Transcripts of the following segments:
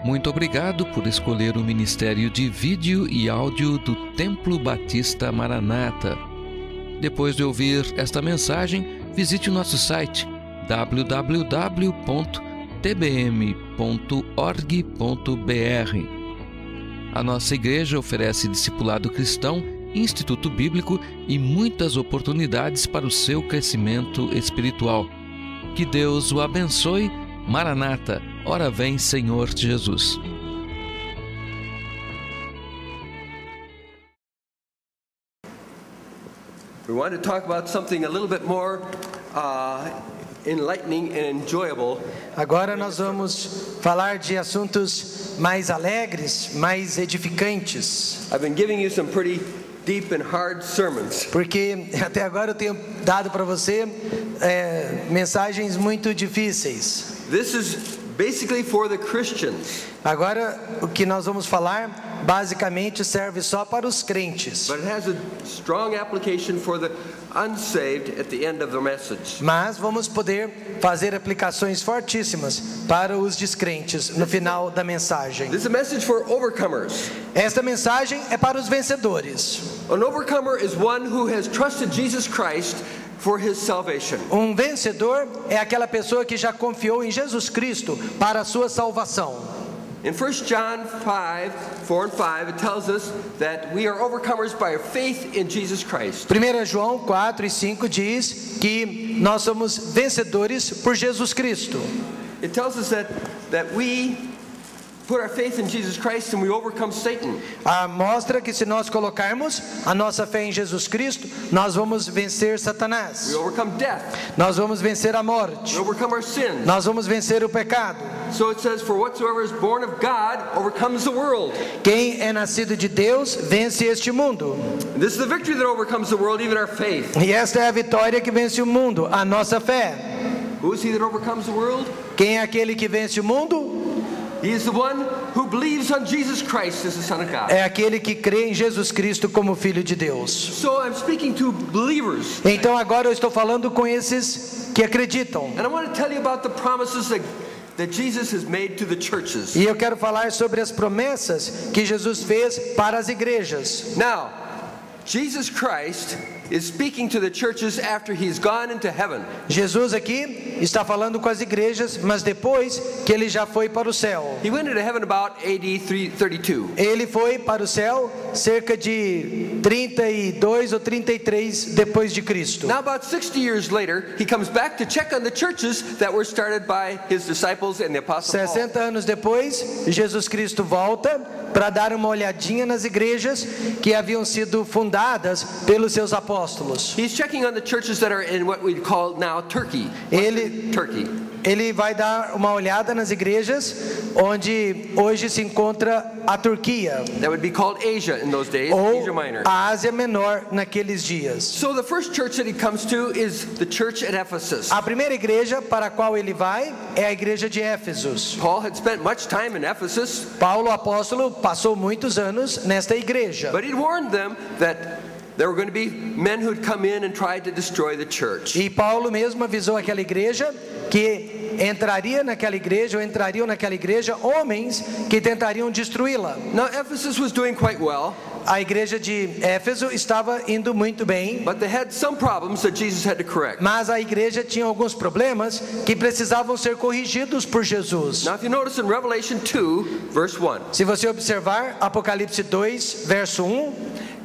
Muito obrigado por escolher o Ministério de Vídeo e Áudio do Templo Batista Maranata. Depois de ouvir esta mensagem, visite o nosso site www.tbm.org.br. A nossa igreja oferece discipulado cristão, instituto bíblico e muitas oportunidades para o seu crescimento espiritual. Que Deus o abençoe. Maranata, ora vem, Senhor Jesus. We want to talk about something a little bit more enlightening and enjoyable. Agora nós vamos falar de assuntos mais alegres, mais edificantes. I've been giving you some pretty deep and hard sermons. Porque até agora eu tenho dado para você mensagens muito difíceis. This is basically for the Christians. Agora o que nós vamos falar basicamente serve só para os crentes. But it has a strong application for the unsaved at the end of the message. Mas vamos poder fazer aplicações fortíssimas para os descrentes no final da mensagem. This is a message for overcomers. Esta mensagem é para os vencedores. An overcomer is one who has trusted Jesus Christ for his salvation. Vencedor é aquela pessoa que já confiou em Jesus Cristo para a sua salvação. In 1 John 4 and 5, it tells us that we are overcomers by our faith in Jesus Christ. 1 João 4 e 5 diz que nós somos vencedores por Jesus Cristo. It tells us that we put our faith in Jesus Christ and we overcome Satan. Mostra que se nós colocarmos a nossa fé em Jesus Cristo, nós vamos vencer Satanás. We overcome death. Nós vamos vencer a morte. We overcome our sins. Nós vamos vencer o pecado. So it says, for whatsoever is born of God overcomes the world. Quem é nascido de Deus vence este mundo. And this is the victory that overcomes the world, even our faith. E esta é a vitória que vence o mundo, a nossa fé. Who is he that overcomes the world? Quem é aquele que vence o mundo? He is the one who believes on Jesus Christ as the Son of God. É aquele que crê em Jesus Cristo como Filho de Deus. So I'm speaking to believers. Então agora eu estou falando com esses que acreditam. And I want to tell you about the promises that Jesus has made to the churches. E eu quero falar sobre as promessas que Jesus fez para as igrejas. Now, Jesus Christ is speaking to the churches after he's gone into heaven. Jesus aqui está falando com as igrejas, mas depois que ele já foi para o céu. He went into heaven about AD 32. Ele foi para o céu cerca de 32 ou 33 depois de Cristo. Now about 60 years later, he comes back to check on the churches that were started by his disciples and the apostle Paul. 60 anos depois, Jesus Cristo volta para dar uma olhadinha nas igrejas que haviam sido fundadas pelos seus apóstolos. He's checking on the churches that are in what we call now Turkey. Ele vai dar uma olhada nas igrejas onde hoje se encontra a Turquia. That would be called Asia in those days, ou Asia Minor. A Ásia Menor naqueles dias. So the first church that he comes to is the church at Ephesus. A primeira igreja para a qual ele vai é a igreja de Éfesos. Paul had spent much time in Ephesus. Paulo, apóstolo, passou muitos anos nesta igreja. But he warned them that there were going to be men who would come in and try to destroy the church. E Paulo mesmo avisou aquela igreja que entrariam naquela igreja homens que tentariam destruí-la. Now Ephesus was doing quite well. A igreja de Éfeso estava indo muito bem. But they had some problems that Jesus had to correct. Mas a igreja tinha alguns problemas que precisavam ser corrigidos por Jesus. Now if you notice in Revelation 2 verse 1. Se você observar Apocalipse 2 verso 1,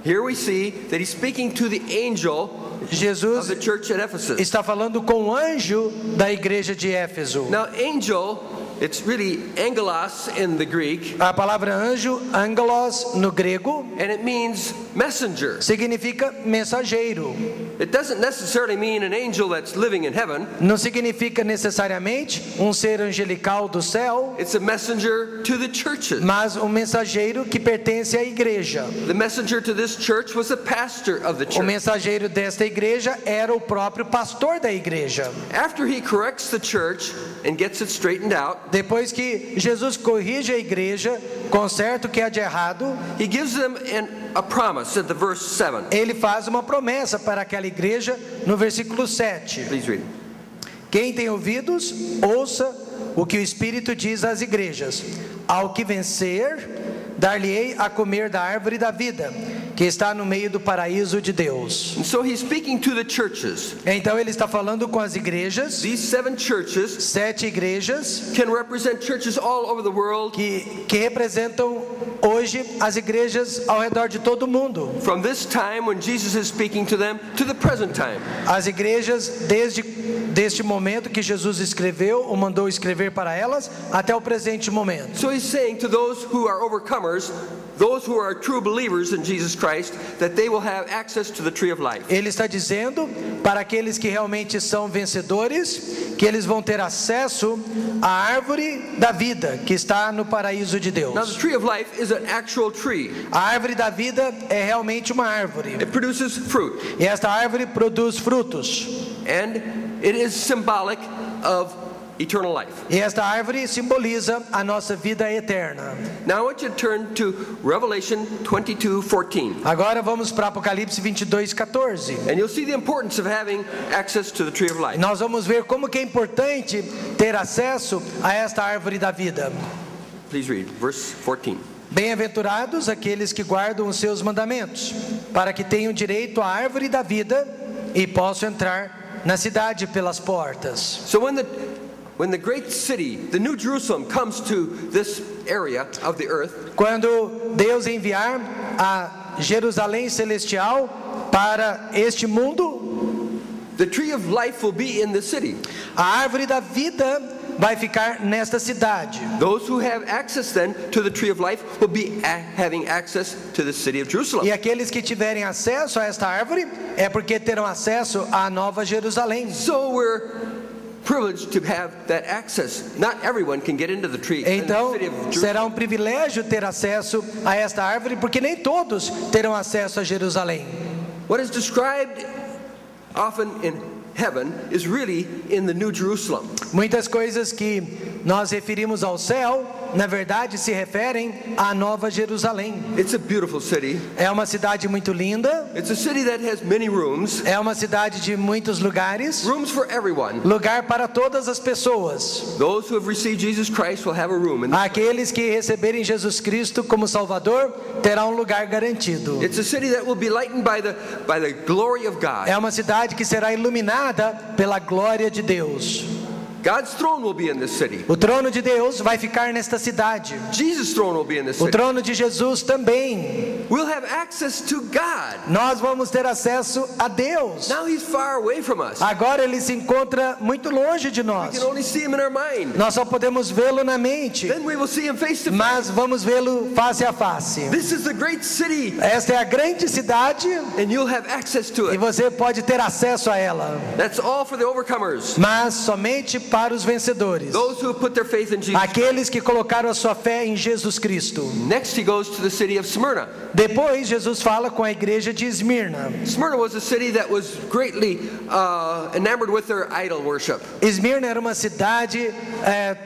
here we see that he's speaking to the angel Jesus of the church at Ephesus. Está falando com o anjo da igreja de Éfeso. Now angel, it's really angelos in the Greek. A palavra anjo, angelos no grego, and it means messenger. Significa mensageiro. It doesn't necessarily mean an angel that's living in heaven. Não significa necessariamente ser angelical do céu. It's a messenger to the churches. Mas mensageiro que pertence à igreja. The messenger to this church was the pastor of the church. O mensageiro desta igreja era o próprio pastor da igreja. After he corrects the church and gets it straightened out, depois que Jesus corrige a igreja, conserta o que há de errado, he gives them a promise at the verse 7. Ele faz uma promessa para aquela igreja no versículo 7. Please read. Quem tem ouvidos, ouça o que o Espírito diz às igrejas. ao que vencer, dar-lhe-ei a comer da árvore da vida, que está no meio do paraíso de Deus. And so he's speaking to the churches. Então ele está falando com as igrejas. These 7 churches 7 igrejas can represent churches all over the world. que representam hoje as igrejas ao redor de todo o mundo. From this time when Jesus is speaking to them to the present time. As igrejas deste momento que Jesus escreveu ou mandou escrever para elas até o presente momento. So he's saying to those who are overcomers, those who are true believers in Jesus Christ, that they will have access to the tree of life. Ele está dizendo para aqueles que realmente são vencedores que eles vão ter acesso à árvore da vida que está no paraíso de Deus. Now the tree of life is an actual tree. A árvore da vida é realmente uma árvore. It produces fruit. E esta árvore produz frutos. And it is symbolic of eternal life. E esta árvore simboliza a nossa vida eterna. Now I want you to turn to Revelation 22:14. Agora vamos para Apocalipse 22:14. And you'll see the importance of having access to the tree of life. Nós vamos ver como que é importante ter acesso a esta árvore da vida. Please read verse 14. Bem-aventurados aqueles que guardam os seus mandamentos, para que tenham direito à árvore da vida e possam entrar na cidade pelas portas. So when the great city, the New Jerusalem, comes to this area of the earth, quando Deus enviar a Jerusalém celestial para este mundo, the tree of life will be in the city. a árvore da vida vai ficar nesta cidade. Those who have access then to the tree of life will be having access to the city of Jerusalem. E aqueles que tiverem acesso a esta árvore é porque terão acesso à Nova Jerusalém. So we're privileged to have that access. Not everyone can get into the tree. Então, In the city of será um privilégio ter acesso a esta árvore, porque nem todos terão acesso a Jerusalém. What is described often in heaven is really in the New Jerusalem. Muitas coisas que nós referimos ao céu, na verdade se referem à Nova Jerusalém. It's a beautiful city. É uma cidade muito linda, It's a city that has many rooms. é uma cidade de muitos lugares, Rooms for everyone. lugar para todas as pessoas. Those who have received Jesus Christ will have a room. Aqueles que receberem Jesus Cristo como Salvador terão um lugar garantido. It's a city that will be lightened by the glory of God. É uma cidade que será iluminada pela glória de Deus. God's throne will be in this city. O trono de Deus vai ficar nesta cidade. Jesus' throne will be in this O city. trono de Jesus também. We'll have access to God. Nós vamos ter acesso a Deus. Now he's far away from us. Agora ele se encontra muito longe de We nós. can only see him in our mind. Nós só podemos vê-lo na mente, Then we will see him face to face. mas vamos vê-lo face a face. This is the great city, Esta é a grande cidade and you'll have access to e it. você pode ter acesso a ela, That's all for the overcomers. mas somente para os vencedores. Those who put their faith in Jesus. Aqueles que colocaram a sua fé em Jesus Cristo. Next he goes to the city of Smyrna. Depois Jesus fala com a igreja de Esmirna. Smyrna was a city that was greatly enamored with their idol worship. Esmirna era uma cidade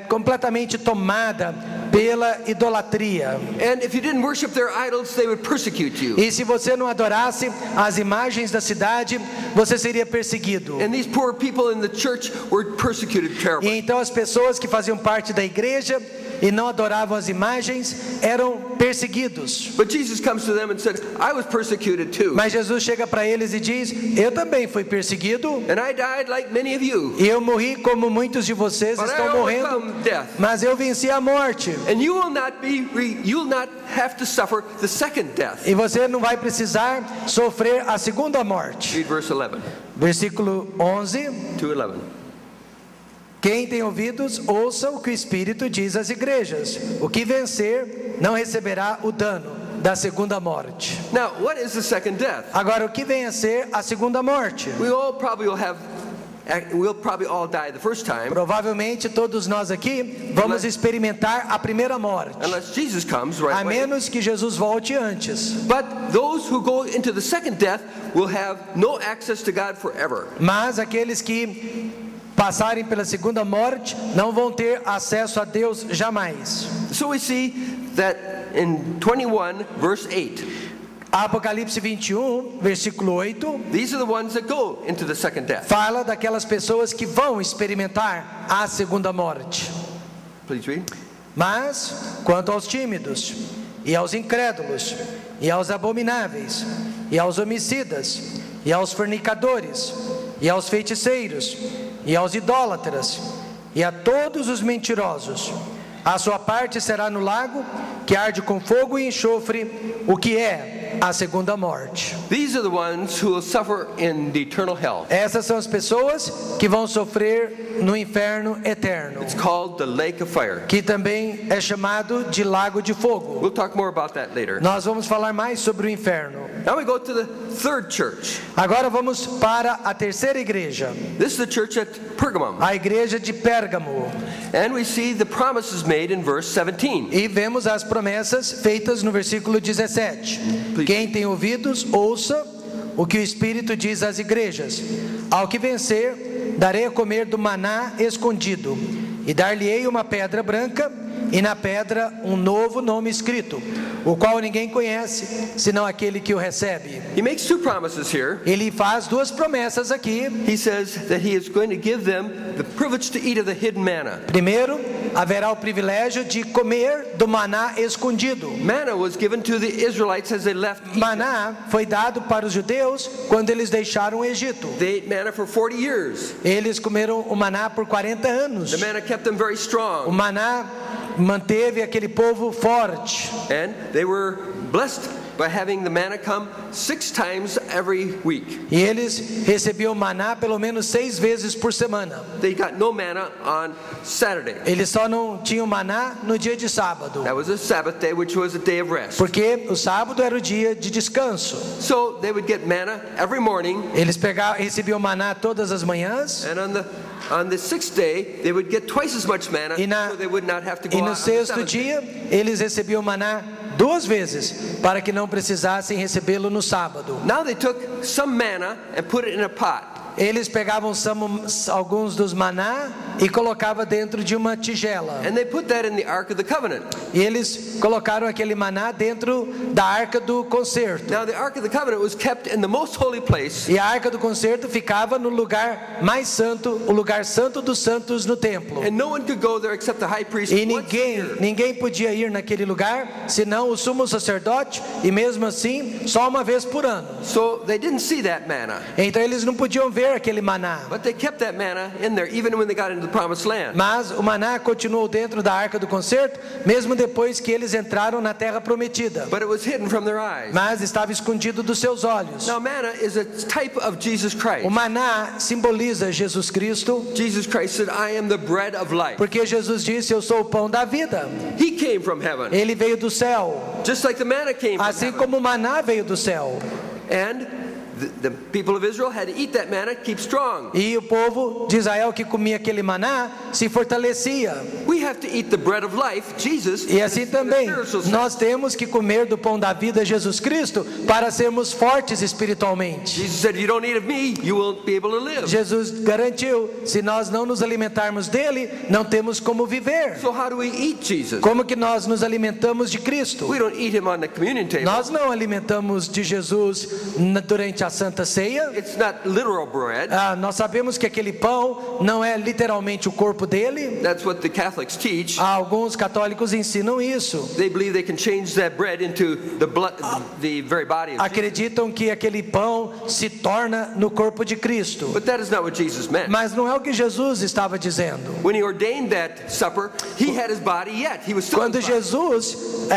completamente tomada pela idolatria. And if you didn't worship their idols, they would persecute you. E se você não adorasse as imagens da cidade, você seria perseguido. And these poor people in the church were persecuted E terribly. então as pessoas que faziam parte da igreja e não adoravam as imagens eram perseguidos. But Jesus comes to them and said, I was persecuted too. Mas Jesus chega para eles e diz: eu também fui perseguido And I died like many of you. e eu morri como muitos de vocês But I estão morrendo, overcome death. mas eu venci a morte. And you will not have to suffer the second death. E você não vai precisar sofrer a segunda morte. Read verse 11. Versículo 11. 2:11. Quem tem ouvidos, ouça o que o Espírito diz às igrejas. O que vencer não receberá o dano da segunda morte. Now, what is the second death? Agora, o que vem a ser a segunda morte? We'll probably all die the first time, Provavelmente todos nós aqui vamos experimentar a primeira morte, unless Jesus comes right a away. menos que Jesus volte antes. But those who go into the second death will have no access to God forever. Mas aqueles que passarem pela segunda morte não vão ter acesso a Deus jamais. So we see that in 21 verse 8, Apocalipse 21, versículo 8, these are the ones that go into the second death. fala daquelas pessoas que vão experimentar a segunda morte. Please read. Mas, quanto aos tímidos, e aos incrédulos, e aos abomináveis, e aos homicidas, e aos fornicadores, e aos feiticeiros, e aos idólatras, e a todos os mentirosos, a sua parte será no lago, que arde com fogo e enxofre, o que é a segunda morte. These are the ones who will suffer in the eternal hell. Essas são as pessoas que vão sofrer no inferno eterno, It's called the lake of fire. que também é chamado de lago de fogo. We'll talk more about that later. Nós vamos falar mais sobre o inferno. Now we go to the third church. Agora vamos para a terceira igreja, This is the church at Pergamum. a igreja de Pérgamo. And we see the promises made in verse 17. E vemos as promessas feitas no versículo 17. Quem tem ouvidos, ouça o que o Espírito diz às igrejas. Ao que vencer, darei a comer do maná escondido, e dar-lhe-ei uma pedra branca, e na pedra um novo nome escrito, o qual ninguém conhece, senão aquele que o recebe. He makes two promises here. Ele faz duas promessas aqui. He says that he is going to give them the privilege to eat of the hidden manna. Primeiro, haverá o privilégio de comer do maná escondido. Manna was given to the Israelites as they left Egypt. Maná foi dado para os judeus quando eles deixaram o Egito. They ate manna for 40 years. Eles comeram o maná por 40 anos. The manna kept them very O strong. maná manteve aquele povo forte. And they were blessed by having the manna come 6 times every week. E eles recebiam maná pelo menos 6 vezes por semana. They got no manna on Saturday. Eles só não tinham maná no dia de sábado, That was a Sabbath day, which was a day of rest. porque o sábado era o dia de descanso. So they would get manna every morning, Eles recebiam maná todas as manhãs. and on the 6th day they would get twice as much manna, E so they would not have to go no out on the sexto 7th day. dia, eles recebiam maná 2 vezes, para que não precisassem recebê-lo no sábado. Now they took some manna and put it in a pot. Eles pegavam alguns dos maná e colocavam dentro de uma tigela. And they put that in the Ark of the Covenant. E eles colocaram aquele maná dentro da Arca do Concerto. Now the Ark of the Covenant was kept in the most holy place, E a Arca do Concerto ficava no lugar mais santo, o lugar santo dos santos no templo. and no one could go there except the high priest E once a year. ninguém podia ir naquele lugar, senão o sumo sacerdote, e mesmo assim, só uma vez por ano. So they didn't see that manna. Então eles não podiam ver aquele maná. But they kept that manna in there even when they got into the promised land. Mas o maná continuou dentro da Arca do Concerto, mesmo depois que eles entraram na Terra Prometida. But it was hidden from their eyes. Mas estava escondido dos seus olhos. Now manna is a type of Jesus Christ. O maná simboliza Jesus Cristo, Jesus Christ said, I am the bread of life. porque Jesus disse: eu sou o pão da vida. He came from heaven, Ele veio do céu, just like the manna came from assim heaven. como o maná veio do céu. And the people of Israel had to eat that manna, keep strong. E o povo de Israel que comia aquele maná se fortalecia. We have to eat the bread of life, Jesus. E assim também, spiritual sense. nós temos que comer do pão da vida, Jesus Cristo, para sermos fortes espiritualmente. Jesus said, you don't eat of me, you won't be able to live. Jesus garantiu: se nós não nos alimentarmos dele, não temos como viver. So how do we eat Jesus? Como que nós nos alimentamos de Cristo? We don't eat him on the communion table. Nós não alimentamos de Jesus durante a Santa Ceia. It's not literal bread. Nós sabemos que aquele pão não é literalmente o corpo dele. That's what the Catholics teach. Alguns católicos ensinam isso. They believe they can change that bread into the blood, the very body of Jesus. Acreditam que aquele pão se torna no corpo de Cristo. But that is not what Jesus meant. Mas não é o que Jesus estava dizendo. When he ordained that supper, he had his body yet. He was still Quando his body. Jesus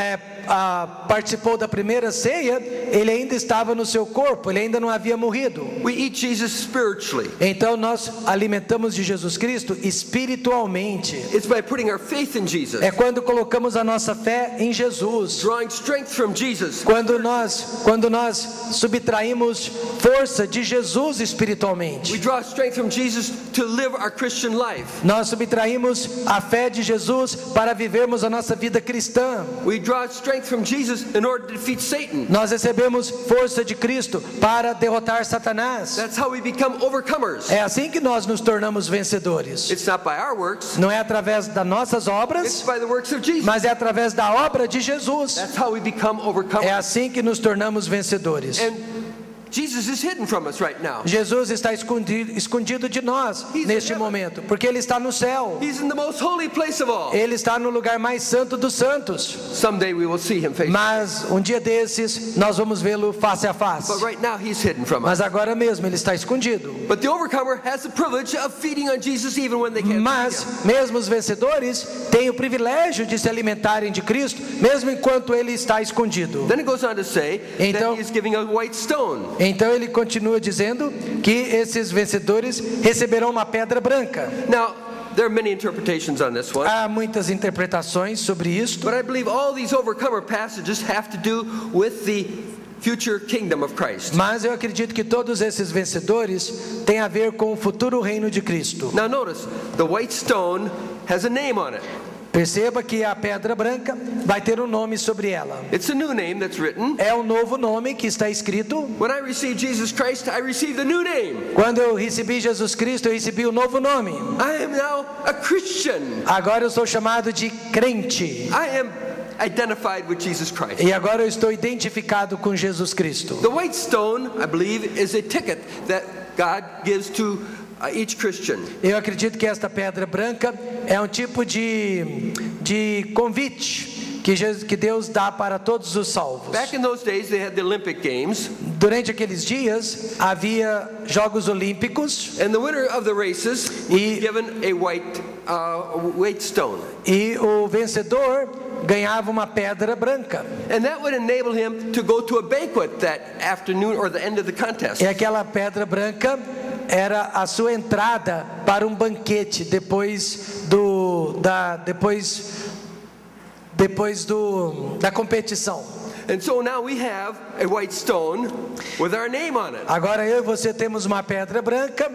participou da primeira ceia, ele ainda estava no seu corpo, ele ainda não havia morrido. We eat Jesus spiritually. Então nós alimentamos de Jesus Cristo espiritualmente. It's by putting our faith in Jesus, É quando colocamos a nossa fé em Jesus. drawing strength from Jesus. Quando nós subtraímos força de Jesus We espiritualmente. draw strength from Jesus to live our Christian life. Nós subtraímos a fé de Jesus para vivermos a nossa vida cristã. We draw strength from Jesus in order to defeat Satan. Nós recebemos força de Cristo para derrotar Satanás. That's how we become overcomers. É assim que nós nos tornamos vencedores. It's not by our works, Não é através das nossas it's obras, by the works of Jesus. mas é através da obra de Jesus. That's how we become É overcomers. assim que nos tornamos vencedores. And Jesus is hidden from us right now. Jesus está escondido de nós neste momento, porque Ele está no céu. He's in the most holy place of all. Ele está no lugar mais santo dos santos. Someday we will see him face to face. Mas um dia desses nós vamos vê-lo face a face. But right now he's hidden from us. Mas agora mesmo Ele está escondido. But the overcomer has the privilege of feeding on Jesus even when they can't Mas see him. mesmo os vencedores têm o privilégio de se alimentarem de Cristo, mesmo enquanto Ele está escondido. Then it goes on to say Então- that he is giving a white stone. Então ele continua dizendo que esses vencedores receberão uma pedra branca. Now, there are many interpretations on this one. Há muitas interpretações sobre isto, But I believe all these overcomer passages have to do with the future kingdom of Christ. mas eu acredito que todos esses vencedores têm a ver com o futuro reino de Cristo. Now notice, the white stone has a name on it. Perceba que a pedra branca vai ter um nome sobre ela. It's a new name that's written. É um novo nome que está escrito. When I received Jesus Christ, I received a new name. Quando eu recebi Jesus Cristo, eu recebi um novo nome. I am now a Christian. Agora eu sou chamado de crente. I am identified with Jesus Christ. E agora eu estou identificado com Jesus Cristo. The white stone, I believe, is a ticket that God gives to each Christian. Eu acredito que esta pedra branca é um tipo de convite que Deus dá para todos os salvos. Back in those days, they had the Olympic Games, Durante aqueles dias havia Jogos Olímpicos and the winner of the races was given a white stone. e o vencedor ganhava uma pedra branca. And that would enable him to go to a banquet that afternoon or the end of the contest. E aquela pedra branca era a sua entrada para um banquete depois da competição. And so now we have a white stone with our name on it. Agora eu e você temos uma pedra branca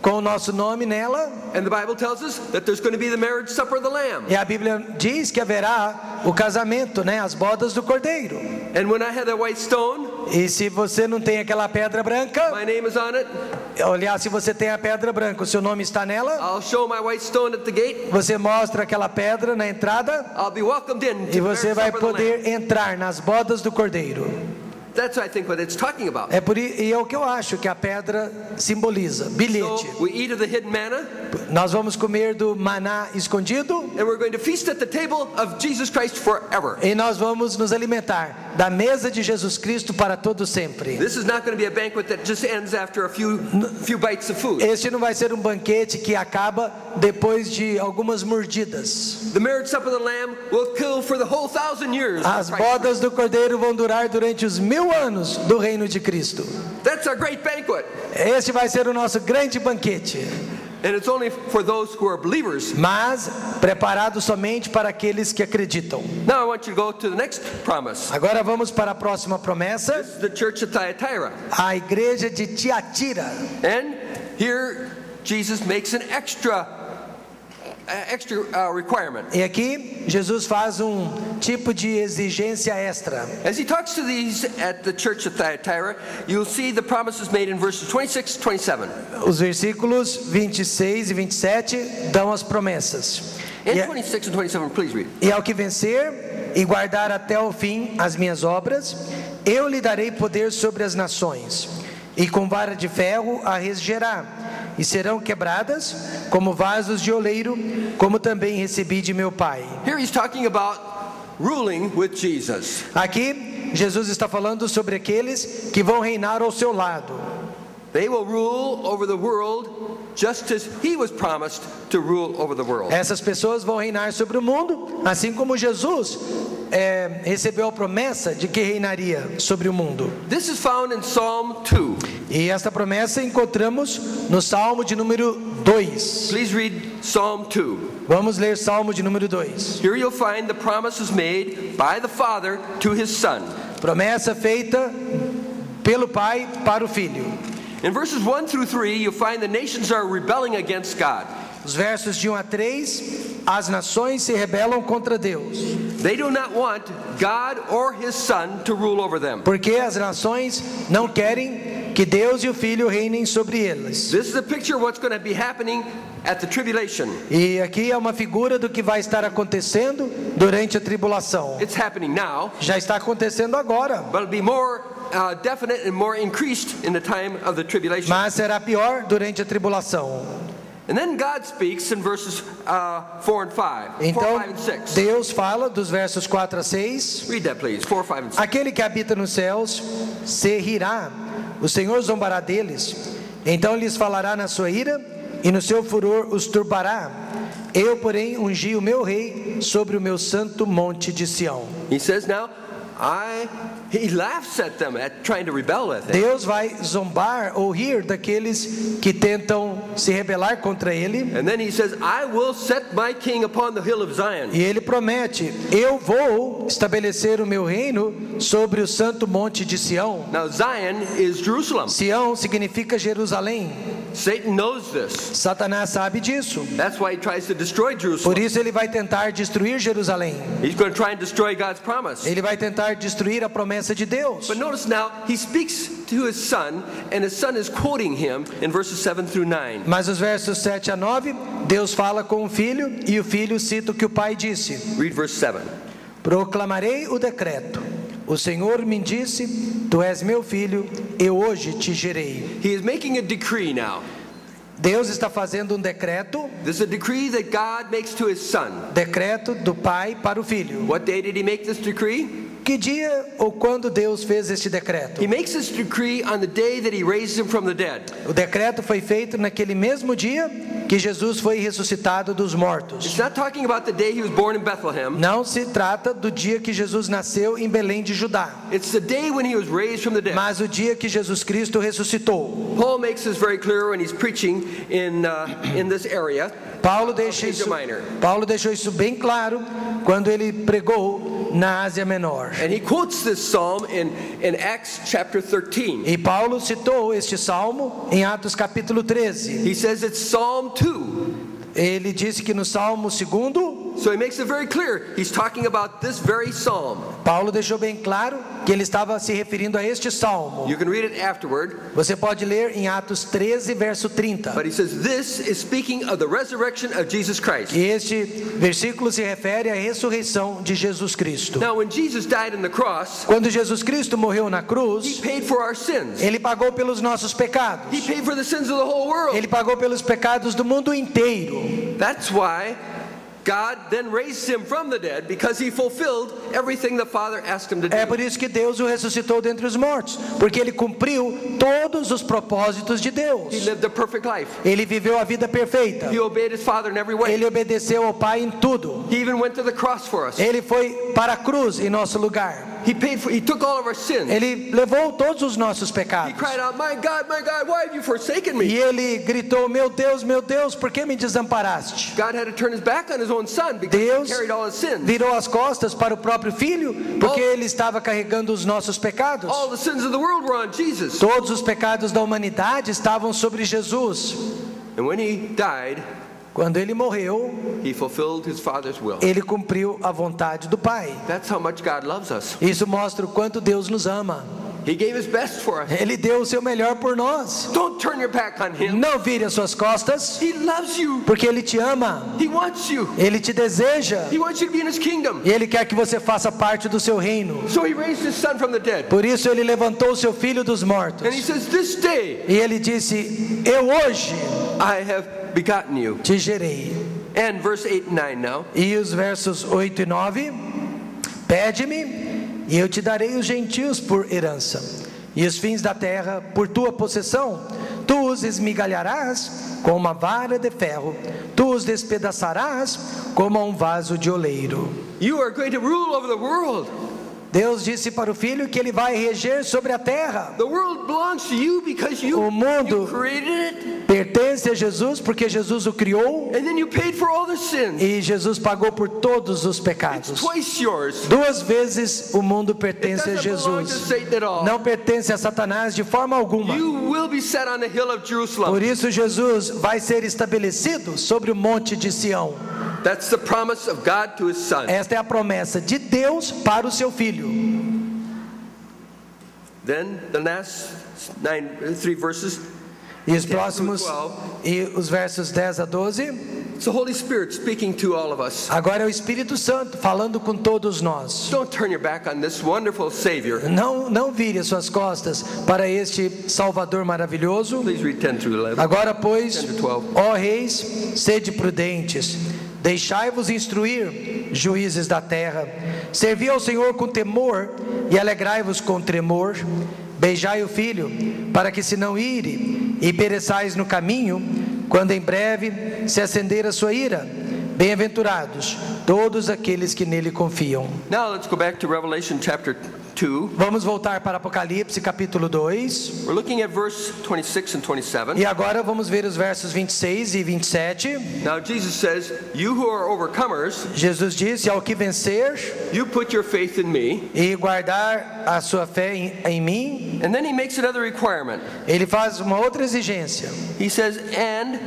com o nosso nome nela. And the Bible tells us that there's going to be the marriage supper of the Lamb. E a Bíblia diz que haverá o casamento, as bodas do Cordeiro. And when I had that white stone, E se você não tem aquela pedra branca, my name is on it. aliás, se você tem a pedra branca, o seu nome está nela, I'll show my white stone at the gate. você mostra aquela pedra na entrada I'll be welcomed in to e the você marriage vai supper of the Lamb. poder entrar nas bodas do Cordeiro. That's, I think, what it's talking about. E é o que eu acho que a pedra simboliza, bilhete. So we eat of the hidden manna, Nós vamos comer do maná escondido and we're going to feast at the table of Jesus Christ forever. e nós vamos nos alimentar da mesa de Jesus Cristo para todo sempre. This is not going to be a banquet that just ends after a few bites of food. Este não vai ser um banquete que acaba depois de algumas mordidas. The marriage supper of the Lamb will kill for the whole 1,000 years. As bodas do Cordeiro vão durar durante os 1000 anos do reino de Cristo. That's a great banquet. Este vai ser o nosso grande banquete, And it's only for those who are believers. mas preparado somente para aqueles que acreditam. Now I want you to go to the next promise. Agora vamos para a próxima promessa, This is the church of Thyatira. a igreja de Tiatira. And here Jesus makes an extra requirement. E aqui Jesus faz um tipo de exigência extra. As he talks to these at the church of Thyatira, you'll see the promises made in verses 26 and 27. Os versículos 26 e 27 dão as promessas. In 26 and 27, please read. E ao que vencer e guardar até o fim as minhas obras, eu lhe darei poder sobre as nações, e com vara de ferro a regerá, e serão quebradas como vasos de oleiro, como também recebi de meu Pai. Here he's talking about ruling with Jesus. Aqui Jesus está falando sobre aqueles que vão reinar ao seu lado. They will rule over the world just as he was promised to rule over the world. Essas pessoas vão reinar sobre o mundo, assim como Jesus recebeu a promessa de que reinaria sobre o mundo. This is found in Psalm 2. E esta promessa encontramos no Salmo de número 2. Please read Psalm 2. Vamos ler Salmo de número 2. Here you'll find the promises made by the Father to his Son. Promessa feita pelo Pai para o Filho. In verses 1 through 3, you'll find the nations are rebelling against God. Os versos de 1 a 3, as nações se rebelam contra Deus, They do not want God or his Son to rule over them. porque as nações não querem que Deus e o Filho reinem sobre eles. This is a picture of what's going to be happening at the tribulation. E aqui é uma figura do que vai estar acontecendo durante a tribulação. It's happening now, Já está acontecendo agora, but it'll be more definite and more increased in the time of the tribulation. Mas será pior durante a tribulação. And then God speaks in verses 4 and 5. Então 4, 5 and 6. Deus fala dos versos 4 a 6. Read that, please. 4, 5 and 6. Aquele que habita nos céus se rirá, o Senhor zombará deles. Então lhes falará na sua ira, e no seu furor os turbará. Eu, porém, ungi o meu rei sobre o meu santo monte de Sião. He says now, he laughs at them at trying to rebel with him. Deus vai zombar ou rir daqueles que tentam se rebelar contra ele. And then he says, I will set my king upon the hill of Zion. E ele promete: eu vou estabelecer o meu reino sobre o santo monte de Sião. Now Zion is Jerusalem. Sião significa Jerusalém. Satan knows this. Satanás sabe disso. That's why he tries to destroy Por Jerusalem. isso ele vai tentar destruir Jerusalém. He's going to try and destroy God's promise. Ele vai tentar destruir a promessa de Deus. But notice now, he speaks to his son, and his son is quoting him in verses 7 through 9. Mas os versos 7 a 9, Deus fala com o filho, e o filho cita o que o pai disse. Read verse 7. Proclamarei o decreto. O Senhor me disse: tu és meu filho, eu hoje te gerei. He is making a decree now. Deus está fazendo um decreto. This is a decree that God makes to his son. Decreto do pai para o filho. What day did he make this decree? Que dia ou quando Deus fez este decreto? He makes this decree on the day that he raised him from the dead. O decreto foi feito naquele mesmo dia que Jesus foi ressuscitado dos mortos. It's not talking about the day he was born in Bethlehem. Não se trata do dia que Jesus nasceu em Belém de Judá, It's the day when he was raised from the dead. mas o dia que Jesus Cristo ressuscitou. Paul makes this very clear when he's preaching in this area. Paulo deixou isso bem claro quando ele pregou na Ásia Menor. And he quotes this psalm in Acts chapter 13. E Paulo citou este salmo em Atos capítulo 13. He says it's Psalm 2. Ele disse que no Salmo 2, So he makes it very clear. He's talking about this very psalm. Paulo deixou bem claro que ele estava se referindo a este salmo. You can read it afterward. Você pode ler em Atos 13, verso 30. But he says this is speaking of the resurrection of Jesus Christ. E este versículo se refere à ressurreição de Jesus Cristo. Now when Jesus died on the cross, Quando Jesus Cristo morreu na he cruz, paid for our sins. ele pagou pelos nossos pecados. He paid for the sins of the whole world. Ele pagou pelos pecados do mundo inteiro. That's why God then raised him from the dead, because he fulfilled everything the Father asked him to do. É por isso que Deus o ressuscitou dentre os mortos, porque ele cumpriu todos os propósitos de He Deus. lived a perfect life. Ele viveu a vida perfeita. He obeyed his Father in every way. Ele obedeceu ao Pai em tudo. He even went to the cross for us. Ele foi para a cruz em nosso lugar. He took all of our sins. Ele levou todos os nossos He pecados. cried out, my God, why have you forsaken me? E ele gritou: meu Deus, por que me desamparaste? God had to turn his back on his own son because Deus he carried all his sins. virou as costas para o próprio filho, porque ele estava carregando os nossos pecados. All the sins of the world were on Jesus. Todos os pecados da humanidade estavam sobre Jesus. And when he died, Quando ele morreu, he fulfilled his Father's will. ele cumpriu a vontade do Pai. That's how much God loves us. Isso mostra o quanto Deus nos ama. He gave his best for us. Ele deu o seu melhor por nós. Don't turn your back on him. Não vire as suas costas, He loves you. porque ele te ama. He wants you. Ele te deseja. He wants you to be in his kingdom. E ele quer que você faça parte do seu reino. So he raised his son from the dead. Por isso ele levantou o seu filho dos mortos. And he says, this day E ele disse: eu hoje I have begotten you. te gerei. And verse 8 and 9 now. E os versos 8 e 9: pede-me, e eu te darei os gentios por herança, e os fins da terra por tua possessão. Tu os esmigalharás com uma vara de ferro, tu os despedaçarás como a um vaso de oleiro. You are going to rule over the world. Deus disse para o filho que ele vai reger sobre a terra. The world belongs to you because you O mundo created it. pertence a Jesus, porque Jesus o criou, And then you paid for all the sins. e Jesus pagou por todos os It's pecados. twice yours. 2 vezes o mundo It pertence a doesn't belong to Jesus. Satan at all. Não pertence a Satanás de forma alguma. You will be set on the hill of Jerusalem. Por isso Jesus vai ser estabelecido sobre o monte de Sião. That's the promise of God to his son. Esta é a promessa de Deus para o seu filho. Then the last 3 verses. E os 10 próximos, through 12. e os versos 10 a 12. It's the Holy Spirit speaking to all of us. Agora é o Espírito Santo falando com todos nós. Don't turn your back on this wonderful Savior. Não vire as suas costas para este Salvador maravilhoso. Please read 10 through 11. Agora, pois, 10 to 12. ó reis, sede prudentes, deixai-vos instruir, juízes da terra. Servi ao Senhor com temor e alegrai-vos com tremor. Beijai o Filho, para que se não ire e pereçais no caminho, quando em breve se acender a sua ira. Bem-aventurados todos aqueles que nele confiam. Now let's go back to Revelation chapter 2. Vamos voltar para Apocalipse capítulo 2. We're looking at verse 26 and 27. E agora vamos ver os versos 26 e 27. Now Jesus says, "You who are overcomers, Jesus disse: ao que vencer you put your faith in me." e guardar a sua fé em mim. And then he makes another requirement. Ele faz uma outra exigência. He says, "And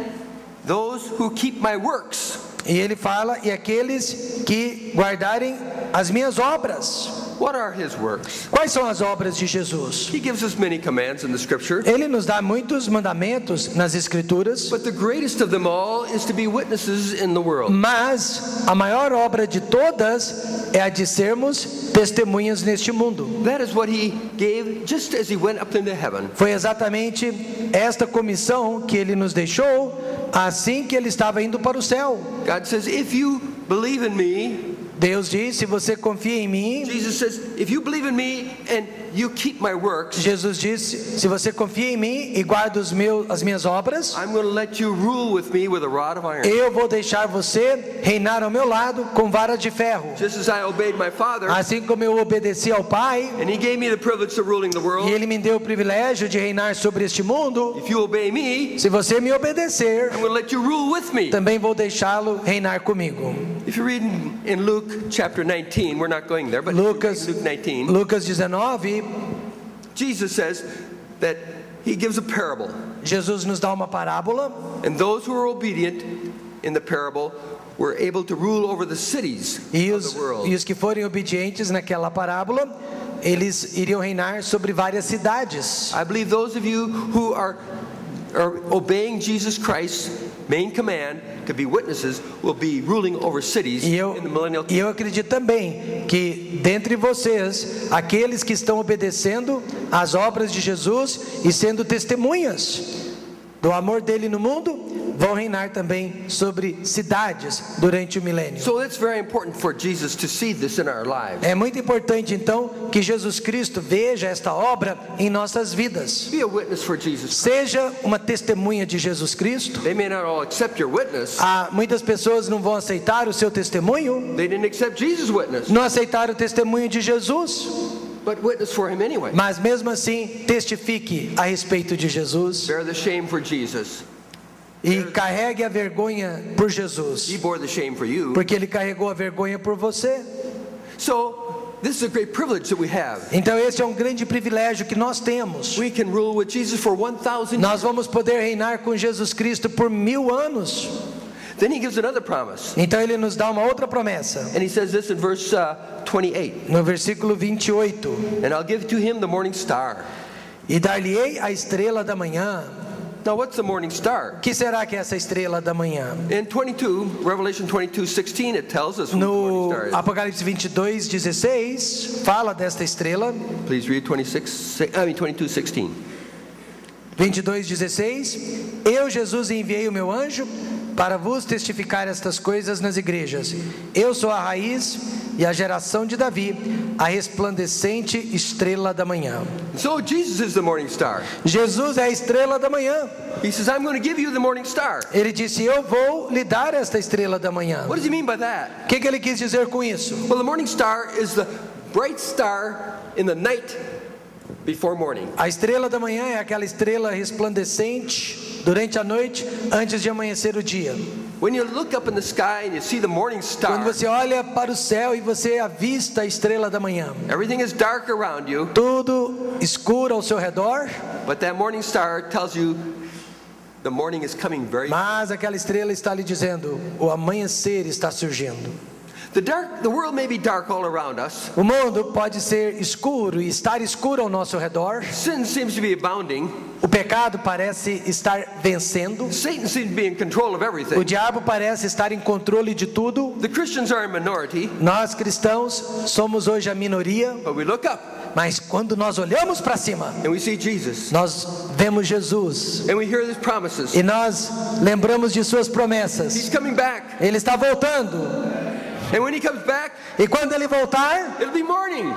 those who keep my works." E ele fala: e aqueles que guardarem as minhas obras. What are his works? Quais são as obras de Jesus? He gives us many commands in the scripture. Ele nos dá muitos mandamentos nas Escrituras. But the greatest of them all is to be witnesses in the world. Mas a maior obra de todas é a de sermos testemunhas neste mundo. That is what he gave just as he went up into heaven. Foi exatamente esta comissão que ele nos deixou assim que ele estava indo para o céu. God says, "If you believe in me," Deus diz: se você confia em mim. Jesus says, "If you believe in me and you keep my works," Jesus disse: se você confia em mim e guarda as minhas obras, I'm going to let you rule with me with a rod of iron. eu vou deixar você reinar ao meu lado com vara de ferro. Just as I obeyed my Father, Assim como eu obedeci ao Pai, and he gave me the privilege of ruling the e world. Ele me deu o privilégio de reinar sobre este mundo, If you obey me, se você me obedecer, I'm going to let you rule with me. também vou deixá-lo reinar comigo. If you read in Luke chapter 19, we're not going there, but Lucas, Luke 19, Lucas 19, Jesus says that he gives a parable. Jesus nos dá uma parábola, And those who are obedient in the parable were able to rule over the cities e of the world. os que forem obedientes naquela parábola, eles iriam reinar sobre várias cidades. I believe those of you who are obeying Jesus Christ's main command to be witnesses will be ruling over cities E in the millennial kingdom. eu acredito também que dentre vocês, aqueles que estão obedecendo às obras de Jesus e sendo testemunhas do amor dele no mundo, vão reinar também sobre cidades durante o milênio. So it's very important for Jesus to see this in our lives. É muito importante então que Jesus Cristo veja esta obra em nossas vidas. Be a witness for Jesus. Seja uma testemunha de Jesus Cristo. They may not all accept your witness. Muitas pessoas não vão aceitar o seu testemunho, They didn't accept Jesus' witness, não aceitaram o testemunho de Jesus, but witness for him anyway. mas mesmo assim testifique a respeito de Jesus Bear the shame for Jesus. e carregue a vergonha por He Jesus, bore the shame for you. porque ele carregou a vergonha por você. So this is a great privilege that we have. Então esse é um grande privilégio que nós temos. We can rule with Jesus for 1,000 Nós years. vamos poder reinar com Jesus Cristo por 1000 anos. Then he gives another promise. Então ele nos dá uma outra promessa. And he says this in verse 28. No versículo 28. And I'll give to him the morning star. E dar-lhe-ei a estrela da manhã. Now what's the morning star? Que será que é essa estrela da manhã? In 22, Revelation 22:16, it tells us who the morning No star is. Apocalipse 22:16 fala desta estrela. Please read 22:16. 22:16. Eu, Jesus, enviei o meu anjo para vos testificar estas coisas nas igrejas. Eu sou a raiz e a geração de Davi, a resplandecente estrela da manhã. So Jesus is the morning star. Jesus é a estrela da manhã. He says, I'm going to give you the morning star. Ele disse: eu vou lhe dar esta estrela da manhã. What does he mean by that? O que ele quis dizer com isso? Well, the morning star is the bright star in the night before morning. A estrela da manhã é aquela estrela resplandecente durante a noite, antes de amanhecer o dia. When you look up in the sky and you see the morning Quando star, você olha para o céu e você avista a estrela da manhã, everything is dark around you, tudo escuro ao seu redor, but that morning star tells you the morning is coming very soon. mas aquela estrela está lhe dizendo: o amanhecer está surgindo. The world may be dark all around us. O mundo pode ser escuro e estar escuro ao nosso redor. Sin seems to be abounding. O pecado parece estar vencendo. Satan seems to be in control of everything. O diabo parece estar em controle de tudo. The Christians are a minority. Nós cristãos somos hoje a minoria. But we look up. Mas quando nós olhamos para cima, And we see Jesus. nós vemos Jesus. And we hear His promises. E nós lembramos de suas promessas. He's coming back. Ele está voltando. And when He comes back, E quando ele voltar, it'll be morning.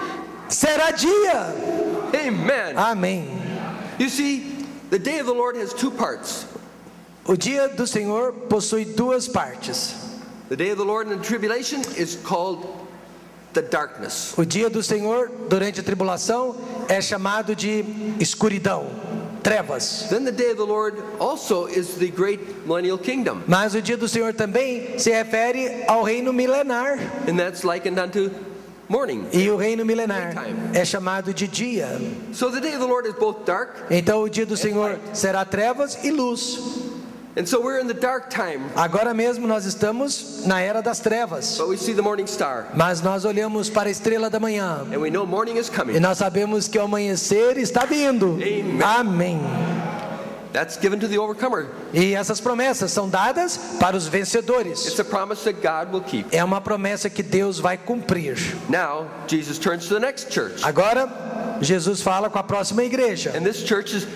será dia. Amen. Amém. You see, the day of the Lord has two parts. O dia do Senhor possui duas partes. The day of the Lord in the tribulation is called the darkness. O dia do Senhor durante a tribulação é chamado de escuridão, trevas. Then the day of the Lord also is the great millennial kingdom. Mas o dia do Senhor também se refere ao reino milenar. And that's likened unto morning. E o reino milenar é chamado de dia. So the day of the Lord is both dark. Então o dia do Senhor será trevas e luz. And so we're in the dark time. Agora mesmo nós estamos na era das trevas. But we see the morning star. Mas nós olhamos para a estrela da manhã. And we know morning is E coming. nós sabemos que o amanhecer está vindo. Amen. Amém. That's given to the overcomer. E essas promessas são dadas para os vencedores. It's a promise that God will keep. É uma promessa que Deus vai cumprir. Now, Jesus turns to the next church. Agora, Jesus fala com a próxima igreja. And this church is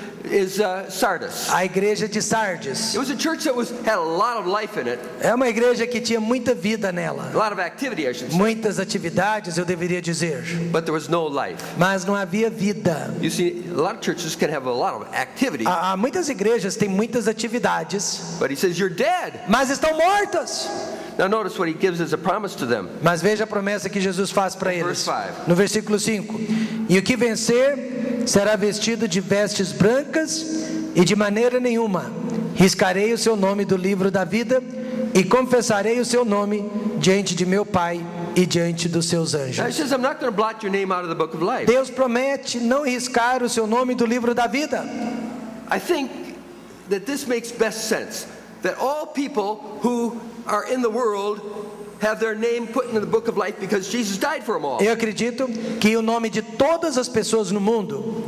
Sardis. A igreja de Sardes. It was a church that had a lot of life in it. É uma igreja que tinha muita vida nela. A lot of activity, I should say. Muitas atividades, eu deveria dizer. But there was no life. Mas não havia vida. You see, a lot of churches can have a lot of activity. Há muitas igrejas têm muitas atividades. But he says, you're dead. Mas estão mortas. Now notice what he gives as a promise to them. Mas veja a promessa que Jesus faz para eles. Verse 5. No versículo 5. E o que vencer será vestido de vestes brancas, e de maneira nenhuma riscarei o seu nome do livro da vida, e confessarei o seu nome diante de meu Pai e diante dos seus Now he anjos. says, I'm not going to blot your name out of the book of life. Deus promete não riscar o seu nome do livro da vida. I think that this makes best sense. That all people who are in the world have their name put in the book of life because Jesus died for them all. Eu acredito que o nome de todas as pessoas no mundo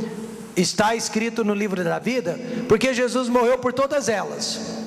está escrito no livro da vida, porque Jesus morreu por todas elas.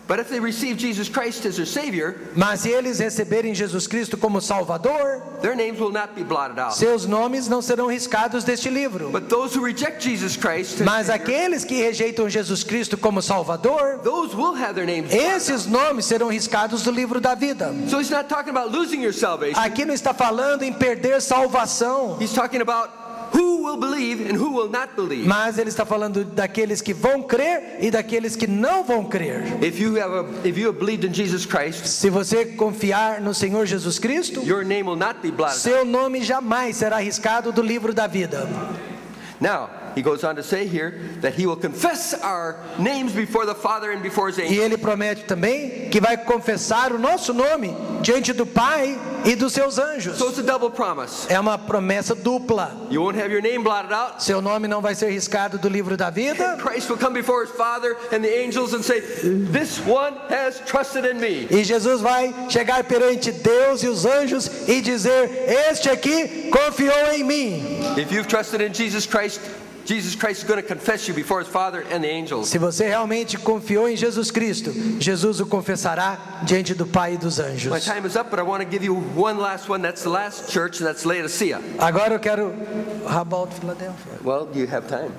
But if they receive Jesus Christ as their Savior, Mas se eles receberem Jesus Cristo como Salvador, their names will not be blotted out. seus nomes não serão riscados deste livro. But those who reject Jesus Christ as Mas Savior, aqueles que rejeitam Jesus Cristo como Salvador, those will have their names blotted out. esses nomes serão riscados do livro da vida. So he's not talking about losing your salvation. Aqui não está falando em perder salvação, He's talking about who will believe and who will not believe. mas ele está falando daqueles que vão crer e daqueles que não vão crer. If you have believed in Jesus Christ, Se você confiar no Senhor Jesus Cristo, your name will not be blotted out. seu nome jamais será riscado do livro da vida. Now, he goes on to say here that he will confess our names before the Father and before his E angels. ele promete também que vai confessar o nosso nome diante do Pai e dos seus anjos. So it's a double promise. É uma promessa dupla. You won't have your name blotted out. Seu nome não vai ser riscado do livro da vida. Christ will come before his Father and the angels and say, this one has trusted in me. E Jesus vai chegar perante Deus e os anjos e dizer: este aqui confiou em mim. If you've trusted in Jesus Christ is going to confess you before his Father and the angels. Se você realmente confiou em Jesus Cristo, Jesus o confessará diante do Pai e dos My anjos. time is up, but I want to give you one last one. That's the last church, and that's Laodicea. Agora eu quero... How about Philadelphia? Well, do you have time?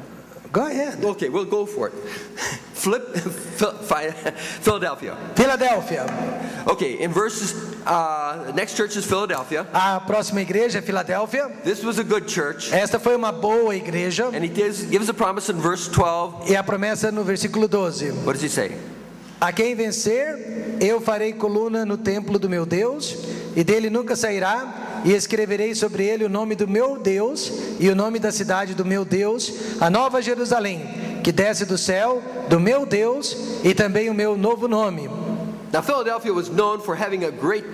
Go ahead. Okay, we'll go for it. Philadelphia. Filadélfia. Okay, in verses, next church is Philadelphia. A próxima igreja é Filadélfia. This was a good church. Esta foi uma boa igreja. And he gives a promise in verse 12. E a promessa no versículo 12. What does he say? A quem vencer, eu farei coluna no templo do meu Deus, e dele nunca sairá, e escreverei sobre ele o nome do meu Deus, e o nome da cidade do meu Deus, a nova Jerusalém, que desce do céu, do meu Deus, e também o meu novo nome. Now, Philadelphia was known for having a great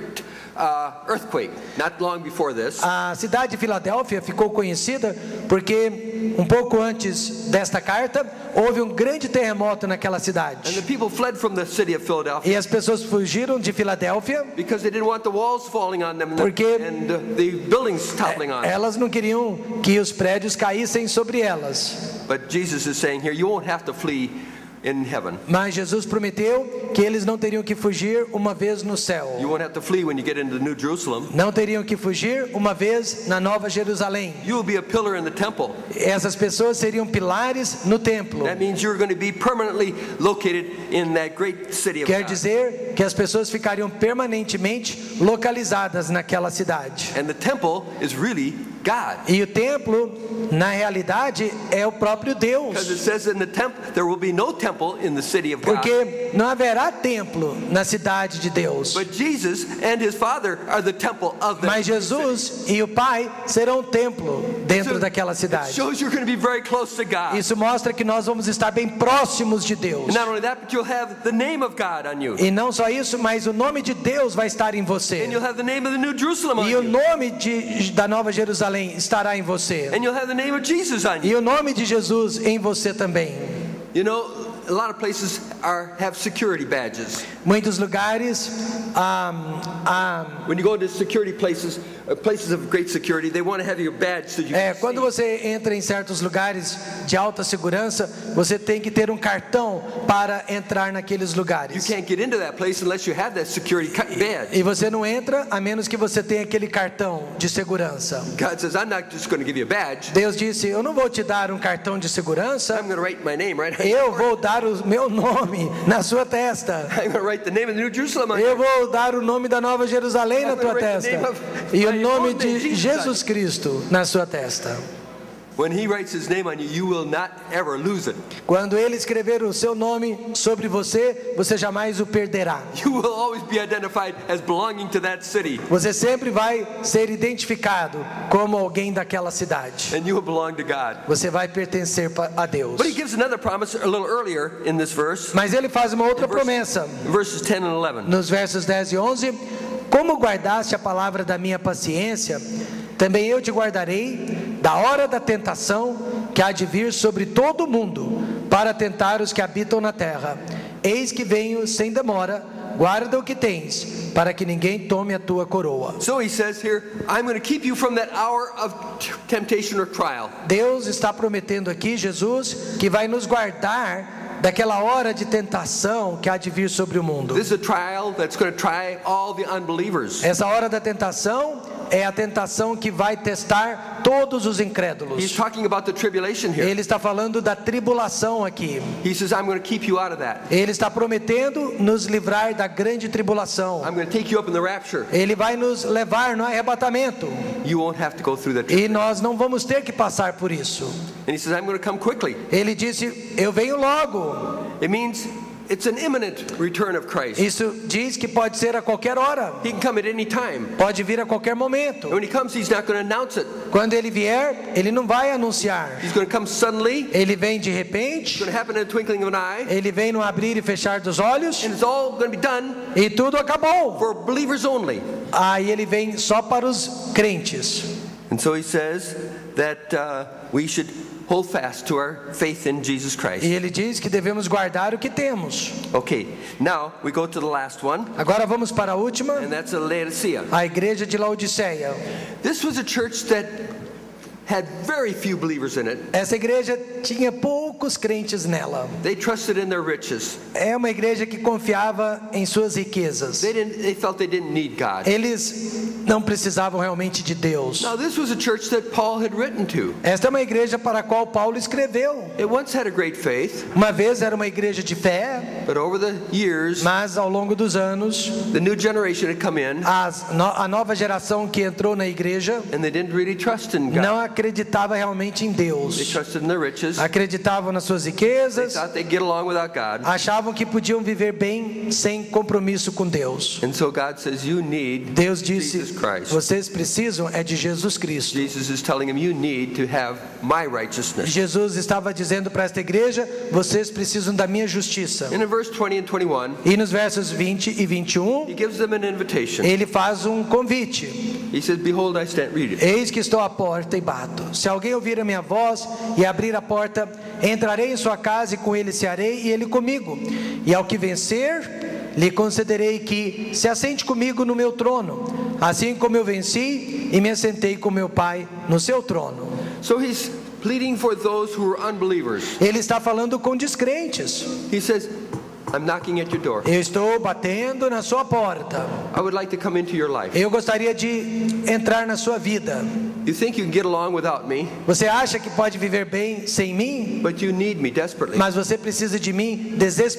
earthquake not long before this. A cidade de Filadélfia ficou conhecida porque Porque um pouco antes desta carta, houve um grande terremoto naquela And cidade. the people fled from the city of Philadelphia E as pessoas fugiram de Filadélfia, because they didn't want the walls falling on them Porque and the buildings toppling on them. elas não queriam que os prédios caíssem sobre elas. But Jesus is saying here, you won't have to flee in heaven. Mas Jesus prometeu que eles não teriam que fugir uma vez no céu. You won't have to flee when you get into the New Jerusalem. Não teriam que fugir uma vez na Nova Jerusalém. You will be a pillar in the temple. Essas pessoas seriam pilares no templo. That means you're going to be permanently located in that great city of Quer God. dizer que as pessoas ficariam permanentemente localizadas naquela cidade. And the temple is really God. E o templo, na realidade, é o próprio Because it Deus. says in the temple, there will be no temple in the city of God. Porque não haverá templo na cidade de Deus. But Jesus and his Father are the temple of the Mas Jesus e o Pai serão o templo dentro daquela It cidade. shows you're going to be very close to God. Isso mostra que nós vamos estar bem próximos de Deus. And not only that, but you'll have the name of God on you. E não só isso, mas o nome de Deus vai estar em você. And you'll have the name of the New Jerusalem on E o you. nome da Nova Jerusalém estará em você. And you'll have the name of Jesus on you. E o nome de Jesus em você também. You know, a lot of places have security badges. Muitos lugares, When you go into security places, places of great security, they want to have your badge so you can quando see. você entra em certos lugares de alta segurança, você tem que ter um cartão para entrar naqueles You lugares. can't get into that place unless you have that security badge. E você não entra a menos que você tenha aquele cartão de segurança. God says, I'm not just going to give you a badge. Deus disse: eu não vou te dar um cartão de segurança, I'm going to write my name right on eu vou dar o meu nome na sua testa. I'm going to write the name of the New Jerusalem on Eu you. vou dar o nome da Nova Jerusalém na tua testa e o nome de Jesus Cristo na sua testa. When he writes his name on you, you will not ever lose it. Quando ele escrever o seu nome sobre você, você jamais o perderá. You will always be identified as belonging to that city. Você sempre vai ser identificado como alguém daquela cidade. And you will belong to God. Você vai pertencer a Deus. But he gives another promise a little earlier in this verse, Mas ele faz uma outra promessa verses 10 and 11. nos versos 10 e 11. Como guardaste a palavra da minha paciência, também eu te guardarei da hora da tentação que há de vir sobre todo o mundo, para tentar os que habitam na terra. Eis que venho sem demora, guarda o que tens, para que ninguém tome a tua coroa. So he says here, I'm going to keep you from that hour of temptation or trial. Deus está prometendo aqui, Jesus, que vai nos guardar daquela hora de tentação que há de vir sobre o mundo. This is a trial that's going to try all the unbelievers. Essa hora da tentação é a tentação que vai testar todos os He's incrédulos. talking about the tribulation here. Ele está falando da tribulação aqui. He says, I'm going to keep you out of that. Ele está prometendo nos livrar da grande tribulação. I'm going to take you up in the rapture. Ele vai nos levar no arrebatamento. You won't have to go through that. E nós não vamos ter que passar por isso. And he says, I'm going to come quickly. Ele disse: eu venho logo. It means it's an imminent return of Christ. Isso diz que pode ser a qualquer hora. He can come at any time. Pode vir a qualquer momento. And when he comes, he's not going to announce it. Quando ele vier, ele não vai anunciar. He's going to come suddenly. It's Ele vem de repente. going to happen in the twinkling of an eye. Ele vem no abrir e fechar dos olhos. And it's all going to be done E tudo acabou. for believers only. Aí ele vem só para os crentes. And so he says that we should hold fast to our faith in Jesus Christ. E ele diz que devemos guardar o que temos. Okay, now we go to the last one, Agora vamos para a última, and that's Laodicea. a igreja de Laodiceia. This was a church that had very few believers in it. Essa igreja tinha poucos crentes nela. They trusted in their riches. É uma igreja que confiava em suas riquezas. They felt they didn't need God. Eles não precisavam realmente de Deus. Now this was a church that Paul had written to. Esta é uma igreja para a qual Paulo escreveu. It once had a great faith, Uma vez era uma igreja de fé, but over the years, mas ao longo dos anos, the new generation had come in, a nova geração que entrou na igreja and they didn't really trust in não God. acreditava realmente em They Deus. trusted in their riches, Acreditavam acreditavam nas suas They riquezas, thought they'd get along without God. achavam que podiam viver bem sem compromisso com Deus. And so God says, you need Deus disse: Jesus Christ. vocês precisam é de Jesus Cristo. Jesus is telling him, you need to have my righteousness. Jesus estava dizendo para esta igreja: vocês precisam da minha justiça. And in verse 20 and 21, E nos versos 20 e 21, he gives them an invitation. ele faz um convite. He says, behold, I stand, read it. Eis que estou à porta e bato. Se alguém ouvir a minha voz e abrir a porta, entrarei em sua casa e com ele cearei e ele comigo. E ao que vencer, lhe concederei que se assente comigo no meu trono, assim como eu venci e me assentei com meu Pai no seu trono. So he's pleading for those who are unbelievers. Ele está falando com descrentes. He says, I'm knocking at your door. Eu estou batendo na sua porta. I would like to come into your life. Eu gostaria de entrar na sua vida. You think you can get along without me, Você acha que pode viver bem sem mim? but you need me desperately. Mas você precisa de mim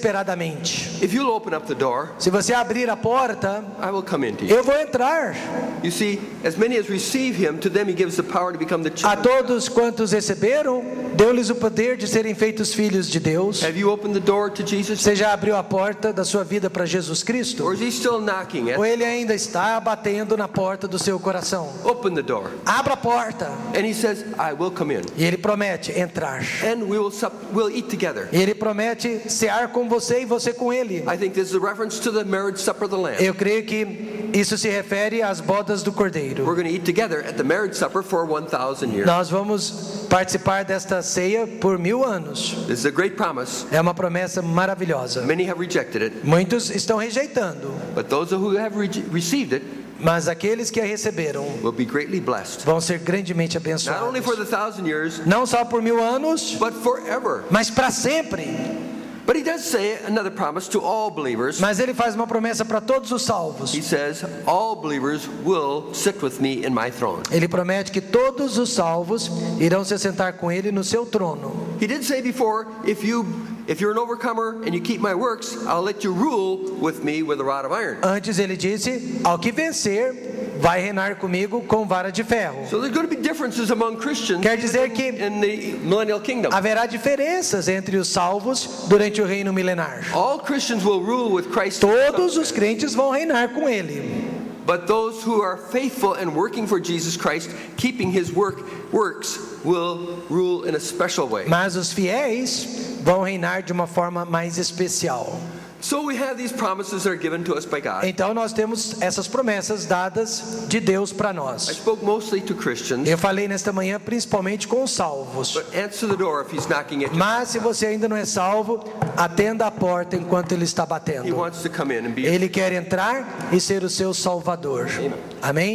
desesperadamente. If you'll open up the door, Se você abrir a porta, I will come into you. eu vou entrar. You see, as many as receive him, to them he gives the power to become the A children. todos quantos receberam, deu-lhes o poder de serem feitos filhos de Deus. Have you opened the door to Jesus? Você já abriu a porta da sua vida para Jesus Cristo? Or is he still knocking Ou at? ele ainda está batendo na porta do seu coração? Open the door. Abra a porta. And he says, I will come in. E ele promete entrar. And we'll eat together. E ele promete cear com você e você com ele. I think this is a reference to the marriage supper of the Lamb. Eu creio que isso se refere às bodas do Cordeiro. We're going to eat together at the marriage supper for 1,000 years. Nós vamos participar desta ceia por 1000 anos. This is a great promise. É uma promessa maravilhosa. Many have rejected it, Muitos estão rejeitando, but those who have received it mas aqueles que a receberam will be greatly blessed. vão ser grandemente Not only abençoados. for the 1,000 years, Não só por 1000 anos, but forever. mas para sempre. But he does say another promise to all believers. Mas ele faz uma promessa para todos os salvos. He says, all believers will sit with me in my throne. Ele promete que todos os salvos irão se sentar com ele no seu trono. He did say before, if you're an overcomer and you keep my works, I'll let you rule with me with a rod of iron. Antes ele disse: ao que vencer, vai reinar comigo com vara de ferro. So there's going to be differences among Christians Quer dizer que in the millennial kingdom. haverá diferenças entre os salvos durante o reino milenar. All Christians will rule with Christ. Todos os crentes vão reinar com ele. But those who are faithful and working for Jesus Christ, keeping his works, will rule in a special way. Mas os fiéis vão reinar de uma forma mais especial. So we have these promises that are given to us by God. Então nós temos essas promessas dadas de Deus para I nós. spoke mostly to Christians, Eu falei nesta manhã principalmente com os salvos. but answer the door if he's knocking at you. Mas se você ainda não é salvo, atenda a porta enquanto ele está He batendo. wants to come in and be. Ele quer entrar e ser o seu salvador. Amém?